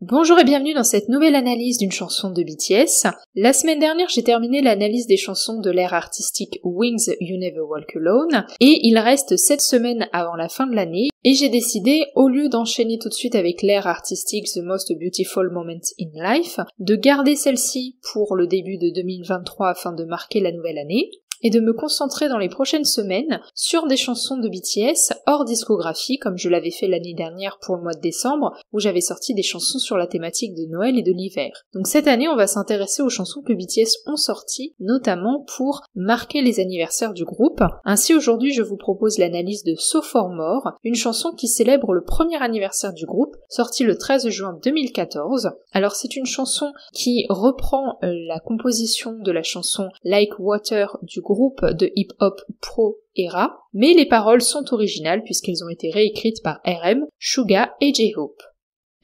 Bonjour et bienvenue dans cette nouvelle analyse d'une chanson de BTS. La semaine dernière, j'ai terminé l'analyse des chansons de l'ère artistique Wings You Never Walk Alone, et il reste 7 semaines avant la fin de l'année, et j'ai décidé, au lieu d'enchaîner tout de suite avec l'ère artistique The Most Beautiful Moment in Life, de garder celle-ci pour le début de 2023 afin de marquer la nouvelle année, et de me concentrer dans les prochaines semaines sur des chansons de BTS hors discographie, comme je l'avais fait l'année dernière pour le mois de décembre, où j'avais sorti des chansons sur la thématique de Noël et de l'hiver. Donc cette année, on va s'intéresser aux chansons que BTS ont sorties, notamment pour marquer les anniversaires du groupe. Ainsi, aujourd'hui, je vous propose l'analyse de So For More, une chanson qui célèbre le premier anniversaire du groupe, sortie le 13 juin 2014. Alors c'est une chanson qui reprend la composition de la chanson Like Water du groupe de hip-hop Pro Era, mais les paroles sont originales puisqu'elles ont été réécrites par RM, Suga et J-Hope.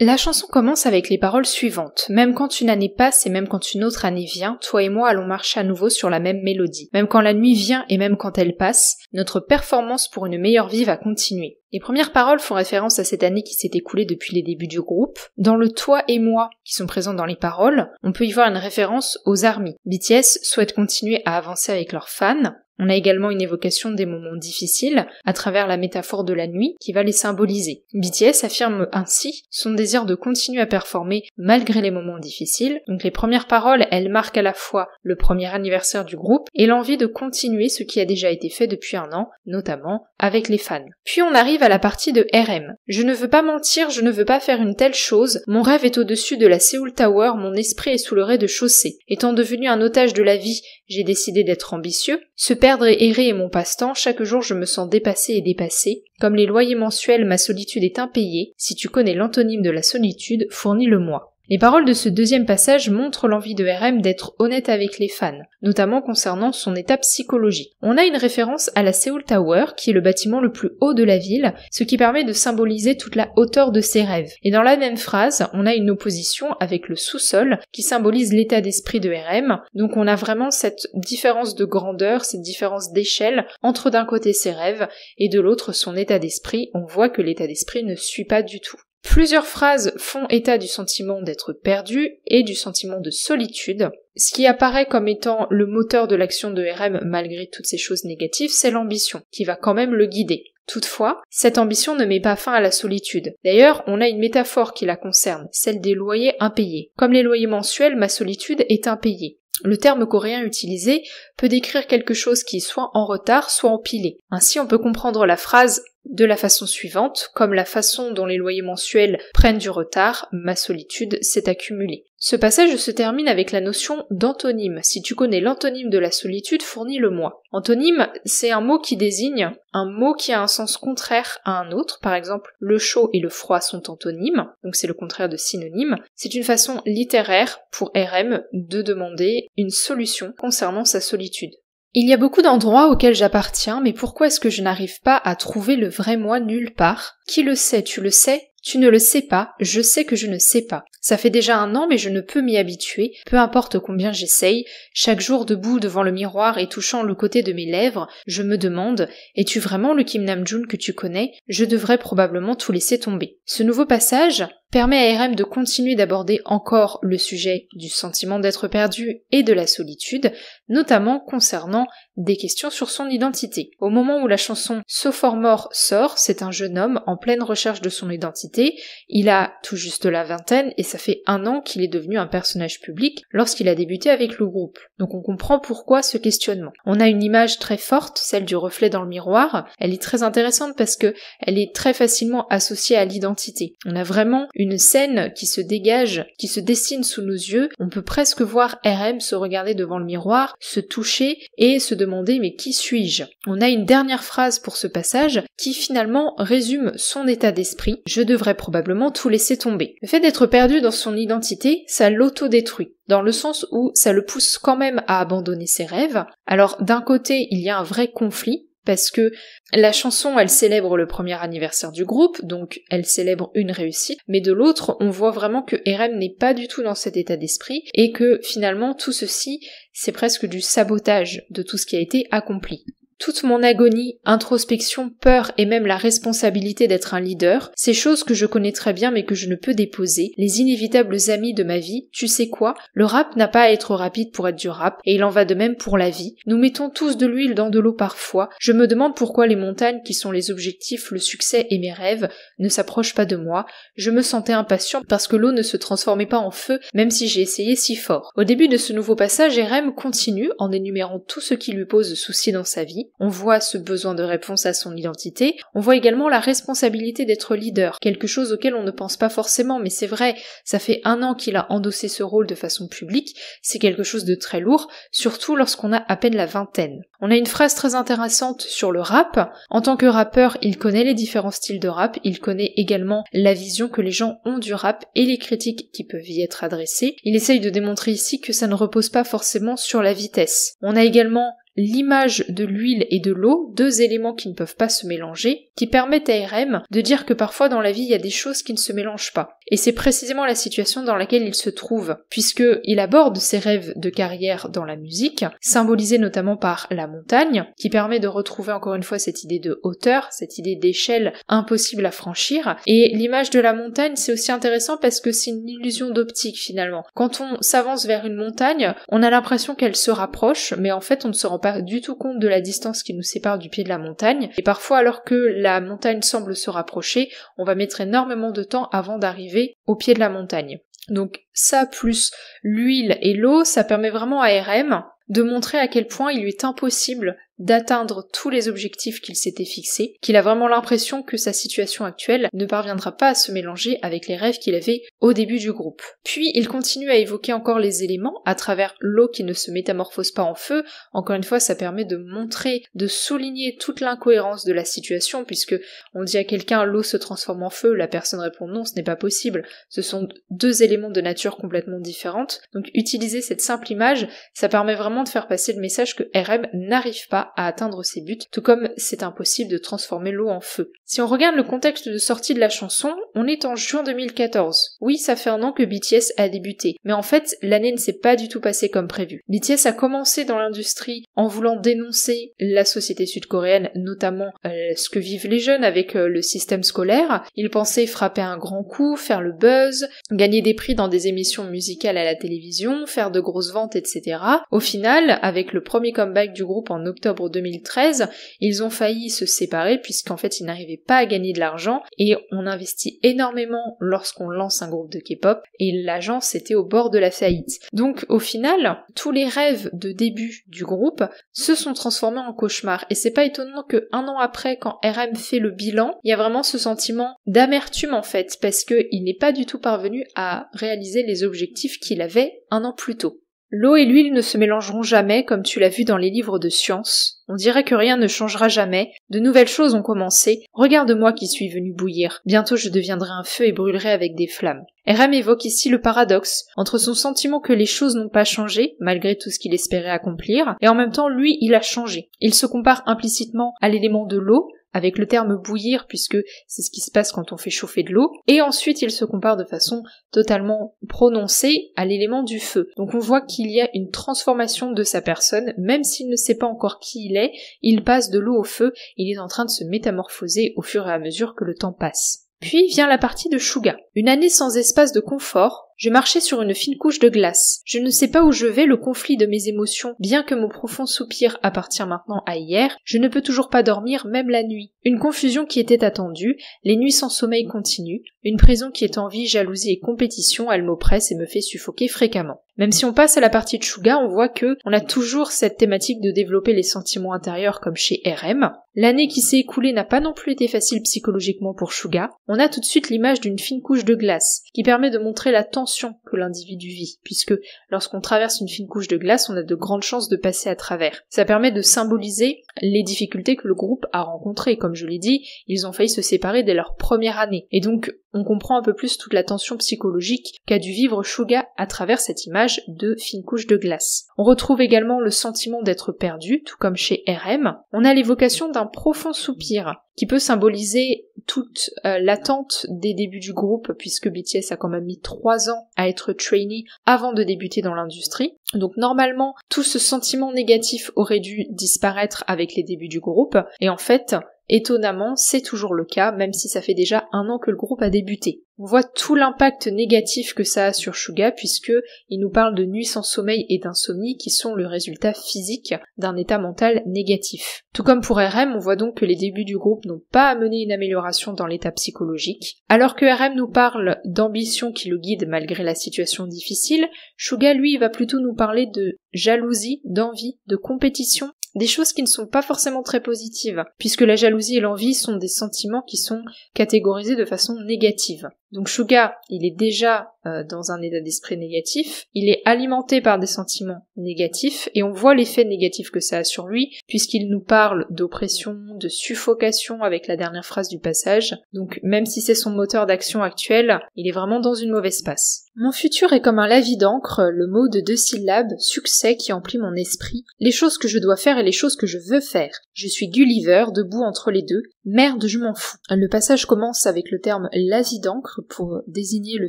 La chanson commence avec les paroles suivantes. Même quand une année passe et même quand une autre année vient, toi et moi allons marcher à nouveau sur la même mélodie. Même quand la nuit vient et même quand elle passe, notre performance pour une meilleure vie va continuer. Les premières paroles font référence à cette année qui s'est écoulée depuis les débuts du groupe. Dans le toi et moi qui sont présents dans les paroles, on peut y voir une référence aux ARMY. BTS souhaite continuer à avancer avec leurs fans. On a également une évocation des moments difficiles à travers la métaphore de la nuit qui va les symboliser. BTS affirme ainsi son désir de continuer à performer malgré les moments difficiles. Donc les premières paroles, elles marquent à la fois le premier anniversaire du groupe et l'envie de continuer ce qui a déjà été fait depuis un an, notamment avec les fans. Puis on arrive à la partie de RM. Je ne veux pas mentir, je ne veux pas faire une telle chose. Mon rêve est au-dessus de la Seoul Tower, mon esprit est sous le rez-de-chaussée. Étant devenu un otage de la vie, j'ai décidé d'être ambitieux. Se perdre et errer est mon passe-temps, chaque jour je me sens dépassé et dépassé. Comme les loyers mensuels, ma solitude est impayée. Si tu connais l'antonyme de la solitude, fournis-le-moi. Les paroles de ce deuxième passage montrent l'envie de RM d'être honnête avec les fans, notamment concernant son état psychologique. On a une référence à la Seoul Tower, qui est le bâtiment le plus haut de la ville, ce qui permet de symboliser toute la hauteur de ses rêves. Et dans la même phrase, on a une opposition avec le sous-sol, qui symbolise l'état d'esprit de RM, donc on a vraiment cette différence de grandeur, cette différence d'échelle, entre d'un côté ses rêves, et de l'autre son état d'esprit. On voit que l'état d'esprit ne suit pas du tout. Plusieurs phrases font état du sentiment d'être perdu et du sentiment de solitude. Ce qui apparaît comme étant le moteur de l'action de RM malgré toutes ces choses négatives, c'est l'ambition, qui va quand même le guider. Toutefois, cette ambition ne met pas fin à la solitude. D'ailleurs, on a une métaphore qui la concerne, celle des loyers impayés. Comme les loyers mensuels, ma solitude est impayée. Le terme coréen utilisé peut décrire quelque chose qui est soit en retard, soit empilé. Ainsi, on peut comprendre la phrase de la façon suivante, comme la façon dont les loyers mensuels prennent du retard, ma solitude s'est accumulée. Ce passage se termine avec la notion d'antonyme. Si tu connais l'antonyme de la solitude, fournis-le-moi. Antonyme, c'est un mot qui désigne un mot qui a un sens contraire à un autre. Par exemple, le chaud et le froid sont antonymes, donc c'est le contraire de synonyme. C'est une façon littéraire pour RM de demander une solution concernant sa solitude. Il y a beaucoup d'endroits auxquels j'appartiens, mais pourquoi est-ce que je n'arrive pas à trouver le vrai moi nulle part? Qui le sait? Tu le sais? Tu ne le sais pas, je sais que je ne sais pas. Ça fait déjà 1 an mais je ne peux m'y habituer, peu importe combien j'essaye, chaque jour debout devant le miroir et touchant le côté de mes lèvres, je me demande, es-tu vraiment le Kim Namjoon que tu connais? Je devrais probablement tout laisser tomber. Ce nouveau passage permet à RM de continuer d'aborder encore le sujet du sentiment d'être perdu et de la solitude, notamment concernant des questions sur son identité. Au moment où la chanson So For More sort, c'est un jeune homme en pleine recherche de son identité, il a tout juste la vingtaine et ça fait 1 an qu'il est devenu un personnage public lorsqu'il a débuté avec le groupe. Donc on comprend pourquoi ce questionnement. On a une image très forte, celle du reflet dans le miroir, elle est très intéressante parce que elle est très facilement associée à l'identité. On a vraiment une scène qui se dégage, qui se dessine sous nos yeux, on peut presque voir RM se regarder devant le miroir, se toucher et se demander mais qui suis-je? On a une dernière phrase pour ce passage qui finalement résume son état d'esprit. Je devrais probablement tout laisser tomber. Le fait d'être perdu dans son identité, ça l'autodétruit, dans le sens où ça le pousse quand même à abandonner ses rêves. Alors d'un côté, il y a un vrai conflit, parce que la chanson, elle célèbre le premier anniversaire du groupe, donc elle célèbre une réussite, mais de l'autre, on voit vraiment que RM n'est pas du tout dans cet état d'esprit, et que finalement tout ceci, c'est presque du sabotage de tout ce qui a été accompli. toute mon agonie, introspection, peur et même la responsabilité d'être un leader, ces choses que je connais très bien mais que je ne peux déposer, les inévitables amis de ma vie, tu sais quoi, le rap n'a pas à être rapide pour être du rap, et il en va de même pour la vie. Nous mettons tous de l'huile dans de l'eau parfois, je me demande pourquoi les montagnes qui sont les objectifs, le succès et mes rêves ne s'approchent pas de moi, je me sentais impatient parce que l'eau ne se transformait pas en feu même si j'ai essayé si fort. Au début de ce nouveau passage, RM continue en énumérant tout ce qui lui pose souci dans sa vie. On voit ce besoin de réponse à son identité, on voit également la responsabilité d'être leader, quelque chose auquel on ne pense pas forcément, mais c'est vrai, ça fait 1 an qu'il a endossé ce rôle de façon publique, c'est quelque chose de très lourd, surtout lorsqu'on a à peine la vingtaine. On a une phrase très intéressante sur le rap. En tant que rappeur, il connaît les différents styles de rap, il connaît également la vision que les gens ont du rap et les critiques qui peuvent y être adressées. Il essaye de démontrer ici que ça ne repose pas forcément sur la vitesse. On a également l'image de l'huile et de l'eau, 2 éléments qui ne peuvent pas se mélanger, qui permettent à RM de dire que parfois dans la vie il y a des choses qui ne se mélangent pas. Et c'est précisément la situation dans laquelle il se trouve, puisqu'il aborde ses rêves de carrière dans la musique, symbolisés notamment par la montagne, qui permet de retrouver encore une fois cette idée de hauteur, cette idée d'échelle impossible à franchir, et l'image de la montagne c'est aussi intéressant parce que c'est une illusion d'optique finalement. Quand on s'avance vers une montagne, on a l'impression qu'elle se rapproche, mais en fait on ne se rend pas du tout compte de la distance qui nous sépare du pied de la montagne, et parfois alors que la montagne semble se rapprocher, on va mettre énormément de temps avant d'arriver au pied de la montagne. Donc ça plus l'huile et l'eau, ça permet vraiment à RM de montrer à quel point il lui est impossible d'atteindre tous les objectifs qu'il s'était fixés, qu'il a vraiment l'impression que sa situation actuelle ne parviendra pas à se mélanger avec les rêves qu'il avait au début du groupe. Puis il continue à évoquer encore les éléments à travers l'eau qui ne se métamorphose pas en feu. Encore une fois, ça permet de montrer, de souligner toute l'incohérence de la situation, puisque on dit à quelqu'un l'eau se transforme en feu, la personne répond non, ce n'est pas possible. Ce sont 2 éléments de nature complètement différentes. Donc utiliser cette simple image, ça permet vraiment de faire passer le message que RM n'arrive pas à atteindre ses buts, tout comme c'est impossible de transformer l'eau en feu. Si on regarde le contexte de sortie de la chanson, on est en juin 2014. Oui, ça fait 1 an que BTS a débuté, mais en fait, l'année ne s'est pas du tout passée comme prévu. BTS a commencé dans l'industrie en voulant dénoncer la société sud-coréenne, notamment ce que vivent les jeunes avec le système scolaire. Ils pensaient frapper un grand coup, faire le buzz, gagner des prix dans des émissions musicales à la télévision, faire de grosses ventes, etc. Au final, avec le premier comeback du groupe en octobre 2013, ils ont failli se séparer puisqu'en fait ils n'arrivaient pas à gagner de l'argent et on investit énormément lorsqu'on lance un groupe de K-pop et l'agence était au bord de la faillite. Donc au final, tous les rêves de début du groupe se sont transformés en cauchemars et c'est pas étonnant que 1 an après, quand RM fait le bilan, il y a vraiment ce sentiment d'amertume en fait parce qu'il n'est pas du tout parvenu à réaliser les objectifs qu'il avait 1 an plus tôt. L'eau et l'huile ne se mélangeront jamais, comme tu l'as vu dans les livres de science. On dirait que rien ne changera jamais. De nouvelles choses ont commencé. Regarde-moi qui suis venu bouillir. Bientôt je deviendrai un feu et brûlerai avec des flammes. RM évoque ici le paradoxe entre son sentiment que les choses n'ont pas changé, malgré tout ce qu'il espérait accomplir, et en même temps, lui, il a changé. Il se compare implicitement à l'élément de l'eau, avec le terme bouillir puisque c'est ce qui se passe quand on fait chauffer de l'eau, et ensuite il se compare de façon totalement prononcée à l'élément du feu. Donc on voit qu'il y a une transformation de sa personne, même s'il ne sait pas encore qui il est, il passe de l'eau au feu, il est en train de se métamorphoser au fur et à mesure que le temps passe. Puis vient la partie de Suga. Une année sans espace de confort, je marchais sur une fine couche de glace. Je ne sais pas où je vais, le conflit de mes émotions, bien que mon profond soupir appartient maintenant à hier, je ne peux toujours pas dormir, même la nuit. Une confusion qui était attendue, les nuits sans sommeil continuent, une prison qui est envie, jalousie et compétition, elle m'oppresse et me fait suffoquer fréquemment. Même si on passe à la partie de Suga, on voit que on a toujours cette thématique de développer les sentiments intérieurs comme chez RM. L'année qui s'est écoulée n'a pas non plus été facile psychologiquement pour Suga. On a tout de suite l'image d'une fine couche de glace, qui permet de montrer la tension que l'individu vit, puisque lorsqu'on traverse une fine couche de glace, on a de grandes chances de passer à travers. Ça permet de symboliser les difficultés que le groupe a rencontrées. Comme je l'ai dit, ils ont failli se séparer dès leur première année. Et donc, on comprend un peu plus toute la tension psychologique qu'a dû vivre Suga à travers cette image de fine couche de glace. On retrouve également le sentiment d'être perdu, tout comme chez RM. On a l'évocation d'un profond soupir, qui peut symboliser toute l'attente des débuts du groupe, puisque BTS a quand même mis 3 ans à être trainee avant de débuter dans l'industrie. Donc normalement, tout ce sentiment négatif aurait dû disparaître avec les débuts du groupe, et en fait, étonnamment, c'est toujours le cas, même si ça fait déjà 1 an que le groupe a débuté. On voit tout l'impact négatif que ça a sur Suga, puisque il nous parle de nuits sans sommeil et d'insomnie qui sont le résultat physique d'un état mental négatif. Tout comme pour RM, on voit donc que les débuts du groupe n'ont pas amené une amélioration dans l'état psychologique. Alors que RM nous parle d'ambition qui le guide malgré la situation difficile, Suga lui va plutôt nous parler de jalousie, d'envie, de compétition, des choses qui ne sont pas forcément très positives, puisque la jalousie et l'envie sont des sentiments qui sont catégorisés de façon négative. Donc Suga, il est déjà dans un état d'esprit négatif, il est alimenté par des sentiments négatifs, et on voit l'effet négatif que ça a sur lui, puisqu'il nous parle d'oppression, de suffocation avec la dernière phrase du passage, donc même si c'est son moteur d'action actuel, il est vraiment dans une mauvaise passe. Mon futur est comme un lavis d'encre, le mot de 2 syllabes, succès, qui emplit mon esprit, les choses que je dois faire et les choses que je veux faire. Je suis Gulliver, debout entre les deux, merde je m'en fous. Le passage commence avec le terme lavis d'encre pour désigner le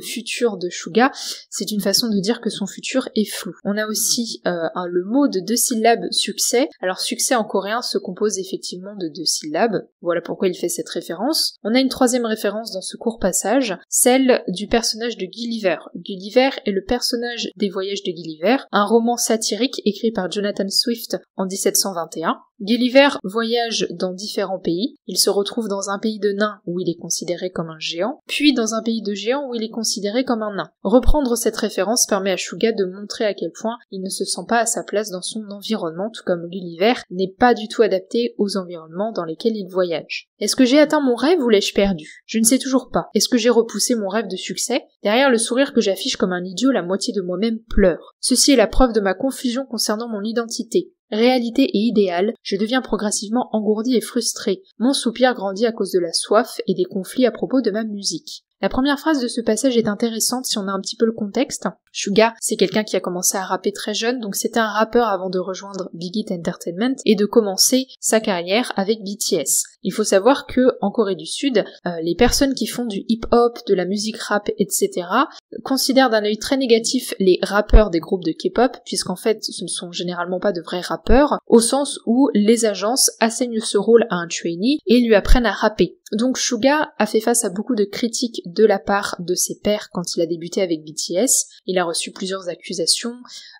futur de Suga, c'est une façon de dire que son futur est flou. On a aussi le mot de 2 syllabes succès, alors succès en coréen se compose effectivement de 2 syllabes, voilà pourquoi il fait cette référence. On a une 3e référence dans ce court passage, celle du personnage de Gulliver. Gulliver est le personnage des Voyages de Gulliver, un roman satirique écrit par Jonathan Swift en 1721. Gulliver voyage dans différents pays, il se retrouve dans un pays de nains où il est considéré comme un géant, puis dans un pays de géants où il est considéré comme un nain. Reprendre cette référence permet à Suga de montrer à quel point il ne se sent pas à sa place dans son environnement, tout comme Gulliver n'est pas du tout adapté aux environnements dans lesquels il voyage. Est-ce que j'ai atteint mon rêve ou l'ai-je perdu? Je ne sais toujours pas. Est-ce que j'ai repoussé mon rêve de succès? Derrière le sourire que j'affiche comme un idiot, la moitié de moi-même pleure. Ceci est la preuve de ma confusion concernant mon identité. Réalité et idéal, je deviens progressivement engourdi et frustré. Mon soupir grandit à cause de la soif et des conflits à propos de ma musique. La première phrase de ce passage est intéressante si on a un petit peu le contexte. Suga, c'est quelqu'un qui a commencé à rapper très jeune, donc c'était un rappeur avant de rejoindre Big Hit Entertainment et de commencer sa carrière avec BTS. Il faut savoir que en Corée du Sud, les personnes qui font du hip-hop, de la musique rap, etc. considèrent d'un œil très négatif les rappeurs des groupes de K-pop, puisqu'en fait ce ne sont généralement pas de vrais rappeurs, au sens où les agences assignent ce rôle à un trainee et lui apprennent à rapper. Donc Suga a fait face à beaucoup de critiques de la part de ses pairs quand il a débuté avec BTS. Il a reçu plusieurs accusations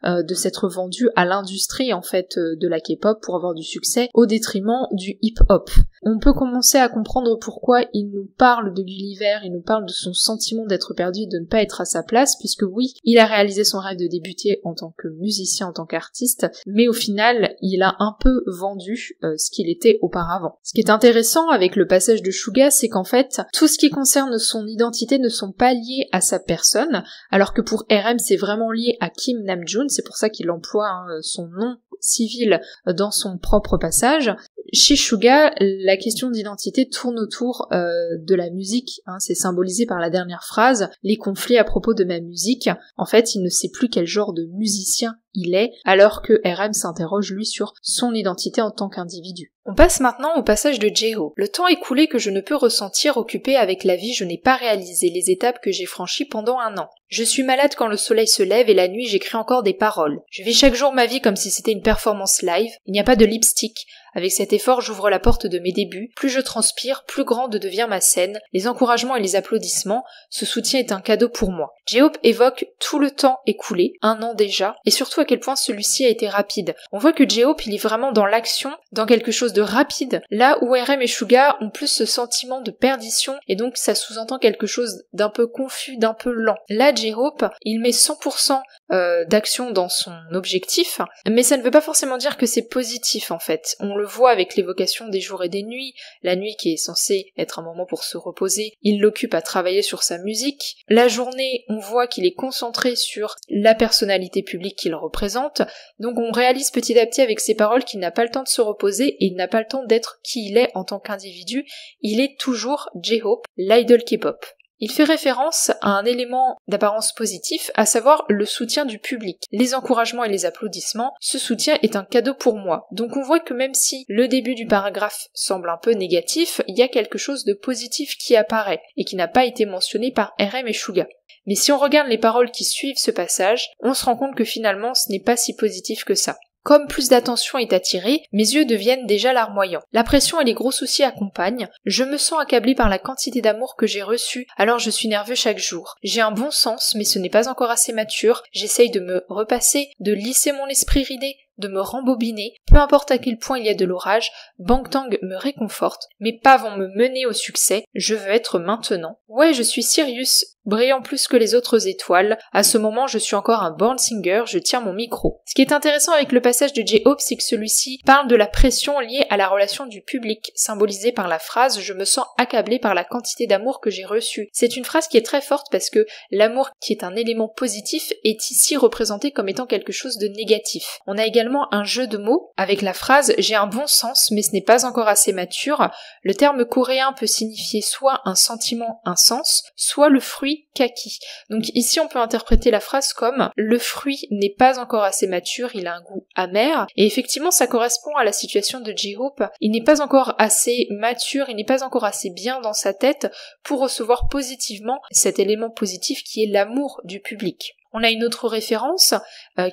de s'être vendu à l'industrie en fait de la K-pop pour avoir du succès au détriment du hip-hop. On peut commencer à comprendre pourquoi il nous parle de Gulliver, il nous parle de son sentiment d'être perdu et de ne pas être à sa place, puisque oui, il a réalisé son rêve de débuter en tant que musicien, en tant qu'artiste, mais au final, il a un peu vendu ce qu'il était auparavant. Ce qui est intéressant avec le passage de Suga, c'est qu'en fait, tout ce qui concerne son identité ne sont pas liés à sa personne, alors que pour RM, c'est vraiment lié à Kim Namjoon, c'est pour ça qu'il emploie son nom civil dans son propre passage. Chez Suga, la question d'identité tourne autour de la musique, c'est symbolisé par la dernière phrase, les conflits à propos de ma musique. En fait, il ne sait plus quel genre de musicien il est, alors que RM s'interroge lui sur son identité en tant qu'individu. On passe maintenant au passage de J-Hope. Le temps écoulé que je ne peux ressentir occupé avec la vie, je n'ai pas réalisé les étapes que j'ai franchies pendant 1 an. Je suis malade quand le soleil se lève et la nuit j'écris encore des paroles. Je vis chaque jour ma vie comme si c'était une performance live, il n'y a pas de lipstick. Avec cet effort, j'ouvre la porte de mes débuts, plus je transpire, plus grande devient ma scène, les encouragements et les applaudissements, ce soutien est un cadeau pour moi. J-Hope évoque tout le temps écoulé, 1 an déjà, et surtout à quel point celui-ci a été rapide. On voit que J-Hope il est vraiment dans l'action, dans quelque chose de rapide, là où RM et Suga ont plus ce sentiment de perdition, et donc ça sous-entend quelque chose d'un peu confus, d'un peu lent. Là, J-Hope, il met 100% d'action dans son objectif, mais ça ne veut pas forcément dire que c'est positif en fait. On le voit avec l'évocation des jours et des nuits, la nuit qui est censée être un moment pour se reposer, il l'occupe à travailler sur sa musique. La journée, on voit qu'il est concentré sur la personnalité publique qu'il représente, donc on réalise petit à petit avec ses paroles qu'il n'a pas le temps de se reposer et il n'a pas le temps d'être qui il est en tant qu'individu, il est toujours J-Hope, l'idol K-pop. Il fait référence à un élément d'apparence positif, à savoir le soutien du public. Les encouragements et les applaudissements, ce soutien est un cadeau pour moi. Donc on voit que même si le début du paragraphe semble un peu négatif, il y a quelque chose de positif qui apparaît, et qui n'a pas été mentionné par RM et Suga. Mais si on regarde les paroles qui suivent ce passage, on se rend compte que finalement ce n'est pas si positif que ça. Comme plus d'attention est attirée, mes yeux deviennent déjà larmoyants. La pression et les gros soucis accompagnent. Je me sens accablée par la quantité d'amour que j'ai reçu, alors je suis nerveux chaque jour. J'ai un bon sens, mais ce n'est pas encore assez mature. J'essaye de me repasser, de lisser mon esprit ridé, de me rembobiner. Peu importe à quel point il y a de l'orage, Bangtan me réconforte. Mes pas vont me mener au succès. Je veux être maintenant. Ouais, je suis Sirius, brillant plus que les autres étoiles. À ce moment, je suis encore un born singer, je tiens mon micro. Ce qui est intéressant avec le passage de J-Hope, c'est que celui-ci parle de la pression liée à la relation du public, symbolisée par la phrase « Je me sens accablé par la quantité d'amour que j'ai reçu ». C'est une phrase qui est très forte parce que l'amour, qui est un élément positif, est ici représenté comme étant quelque chose de négatif. On a également un jeu de mots avec la phrase « J'ai un bon sens, mais ce n'est pas encore assez mature ». Le terme coréen peut signifier soit un sentiment, un sens, soit le fruit kaki. Donc ici on peut interpréter la phrase comme « Le fruit n'est pas encore assez mature, il a un goût amer ». Et effectivement ça correspond à la situation de J-Hope. Il n'est pas encore assez mature, il n'est pas encore assez bien dans sa tête pour recevoir positivement cet élément positif qui est l'amour du public. On a une autre référence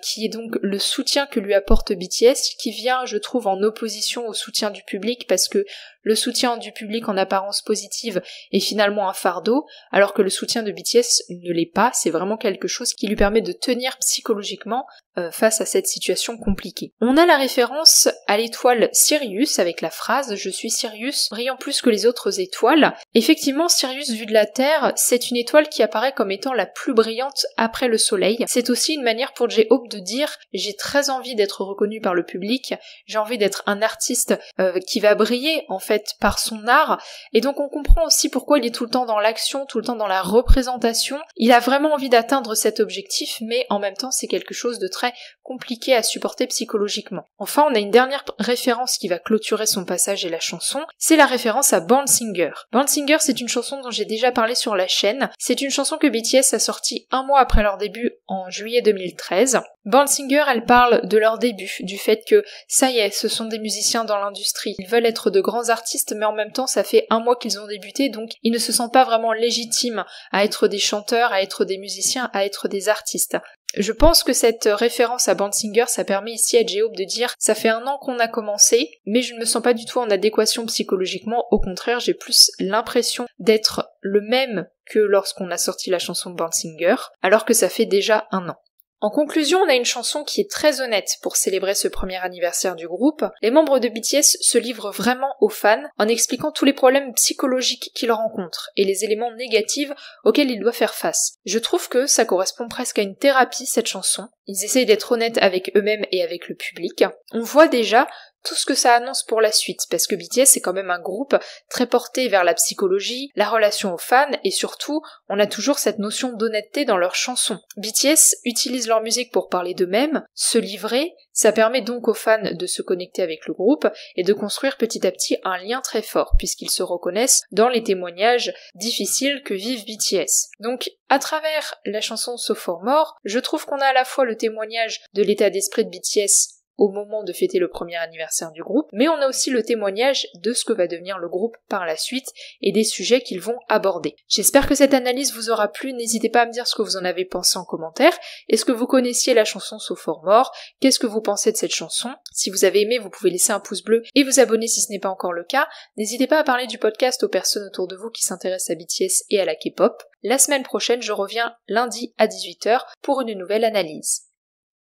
qui est donc le soutien que lui apporte BTS, qui vient, je trouve, en opposition au soutien du public, parce que le soutien du public en apparence positive est finalement un fardeau, alors que le soutien de BTS ne l'est pas, c'est vraiment quelque chose qui lui permet de tenir psychologiquement face à cette situation compliquée. On a la référence à l'étoile Sirius avec la phrase « Je suis Sirius, brillant plus que les autres étoiles ». Effectivement, Sirius vu de la Terre, c'est une étoile qui apparaît comme étant la plus brillante après le Soleil. C'est aussi une manière pour J-Hope de dire « J'ai très envie d'être reconnu par le public, j'ai envie d'être un artiste qui va briller en fait par son art ». Et donc on comprend aussi pourquoi il est tout le temps dans l'action, tout le temps dans la représentation. Il a vraiment envie d'atteindre cet objectif, mais en même temps c'est quelque chose de très compliqué à supporter psychologiquement. Enfin, on a une dernière référence qui va clôturer son passage et la chanson, c'est la référence à Born Singer. Born Singer, c'est une chanson dont j'ai déjà parlé sur la chaîne. C'est une chanson que BTS a sortie un mois après leur début en juillet 2013. Born Singer, elle parle de leur début, du fait que ça y est, ce sont des musiciens dans l'industrie. Ils veulent être de grands artistes, mais en même temps, ça fait un mois qu'ils ont débuté, donc ils ne se sentent pas vraiment légitimes à être des chanteurs, à être des musiciens, à être des artistes. Je pense que cette référence à Born Singer, ça permet ici à J-Hope de dire « Ça fait un an qu'on a commencé, mais je ne me sens pas du tout en adéquation psychologiquement, au contraire, j'ai plus l'impression d'être le même que lorsqu'on a sorti la chanson Born Singer, alors que ça fait déjà un an ». En conclusion, on a une chanson qui est très honnête pour célébrer ce premier anniversaire du groupe. Les membres de BTS se livrent vraiment aux fans en expliquant tous les problèmes psychologiques qu'ils rencontrent et les éléments négatifs auxquels ils doivent faire face. Je trouve que ça correspond presque à une thérapie, cette chanson. Ils essayent d'être honnêtes avec eux-mêmes et avec le public. On voit déjà tout ce que ça annonce pour la suite, parce que BTS c'est quand même un groupe très porté vers la psychologie, la relation aux fans, et surtout, on a toujours cette notion d'honnêteté dans leurs chansons. BTS utilise leur musique pour parler d'eux-mêmes, se livrer, ça permet donc aux fans de se connecter avec le groupe, et de construire petit à petit un lien très fort, puisqu'ils se reconnaissent dans les témoignages difficiles que vivent BTS. Donc, à travers la chanson So For More, je trouve qu'on a à la fois le témoignage de l'état d'esprit de BTS au moment de fêter le premier anniversaire du groupe, mais on a aussi le témoignage de ce que va devenir le groupe par la suite et des sujets qu'ils vont aborder. J'espère que cette analyse vous aura plu, n'hésitez pas à me dire ce que vous en avez pensé en commentaire. Est-ce que vous connaissiez la chanson So For More? Qu'est-ce que vous pensez de cette chanson? Si vous avez aimé, vous pouvez laisser un pouce bleu et vous abonner si ce n'est pas encore le cas. N'hésitez pas à parler du podcast aux personnes autour de vous qui s'intéressent à BTS et à la K-pop. La semaine prochaine, je reviens lundi à 18h pour une nouvelle analyse.